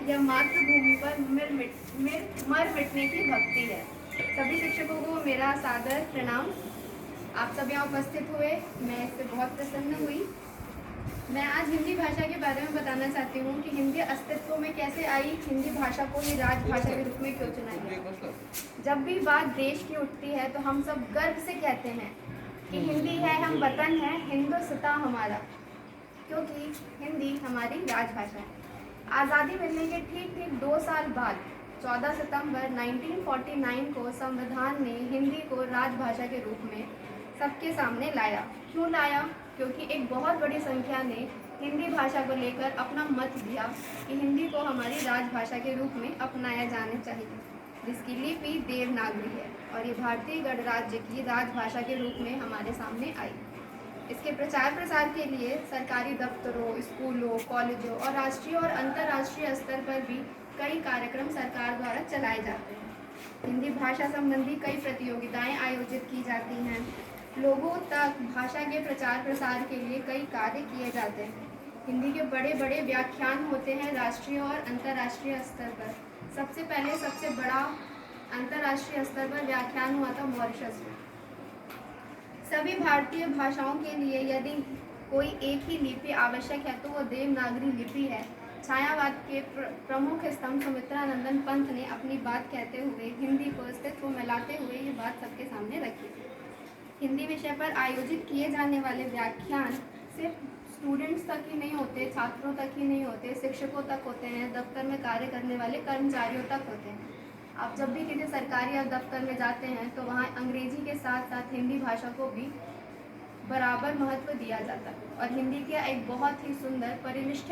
यह मातृभूमि पर मर मिटने की भक्ति है। सभी शिक्षकों को मेरा सादर प्रणाम। आप सब यहाँ उपस्थित हुए, मैं इससे बहुत प्रसन्न हुई। मैं आज हिंदी भाषा के बारे में बताना चाहती हूँ कि हिंदी अस्तित्व में कैसे आई, हिंदी भाषा को ही राजभाषा के रूप में क्यों चुना गया। जब भी बात देश की उठती है तो हम सब गर्व से कहते हैं कि हिंदी है, हम वतन है, हिंदुस्तान हमारा, क्योंकि हिंदी हमारी राजभाषा है। आज़ादी मिलने के ठीक 2 साल बाद 14 सितंबर 1949 को संविधान ने हिंदी को राजभाषा के रूप में सबके सामने लाया। क्यों लाया? क्योंकि एक बहुत बड़ी संख्या ने हिंदी भाषा को लेकर अपना मत दिया कि हिंदी को हमारी राजभाषा के रूप में अपनाया जाना चाहिए, जिसकी लिपि देवनागरी है और ये भारतीय गणराज्य की राजभाषा के रूप में हमारे सामने आई। इसके प्रचार प्रसार के लिए सरकारी दफ्तरों, स्कूलों, कॉलेजों और राष्ट्रीय और अंतर्राष्ट्रीय स्तर पर भी कई कार्यक्रम सरकार द्वारा चलाए जाते हैं। हिंदी भाषा संबंधी कई प्रतियोगिताएं आयोजित की जाती हैं। लोगों तक भाषा के प्रचार प्रसार के लिए कई कार्य किए जाते हैं। हिंदी के बड़े बड़े व्याख्यान होते हैं राष्ट्रीय और अंतर्राष्ट्रीय स्तर पर। सबसे पहले सबसे बड़ा अंतर्राष्ट्रीय स्तर पर व्याख्यान हुआ था मॉरिशस में। सभी भारतीय भाषाओं के लिए यदि कोई एक ही लिपि आवश्यक है तो वो देवनागरी लिपि है। छायावाद के प्रमुख स्तंभ सुमित्रानंदन पंत ने अपनी बात कहते हुए हिंदी को अस्तित्व में लाते हुए ये बात सबके सामने रखी। हिंदी विषय पर आयोजित किए जाने वाले व्याख्यान सिर्फ स्टूडेंट्स तक ही नहीं होते, छात्रों तक ही नहीं होते, शिक्षकों तक होते हैं, दफ्तर में कार्य करने वाले कर्मचारियों तक होते हैं। आप जब भी किसी सरकारी या दफ्तर में जाते हैं तो वहाँ अंग्रेजी के साथ साथ हिंदी भाषा को भी बराबर महत्व दिया जाता है और हिंदी का एक बहुत ही सुंदर परिनिष्ठित